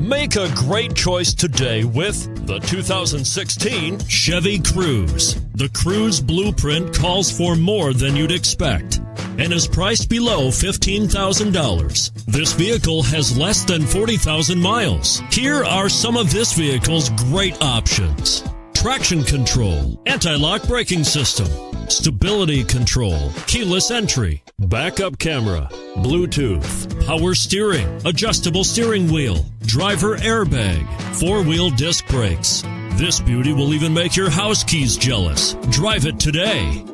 Make a great choice today with the 2016 Chevy Cruze. The Cruze blueprint calls for more than you'd expect and is priced below $15,000. This vehicle has less than 40,000 miles. Here are some of this vehicle's great options: traction control, anti-lock braking system, stability control, keyless entry, backup camera, Bluetooth, power steering, adjustable steering wheel, driver airbag, four-wheel disc brakes. This beauty will even make your house keys jealous. Drive it today.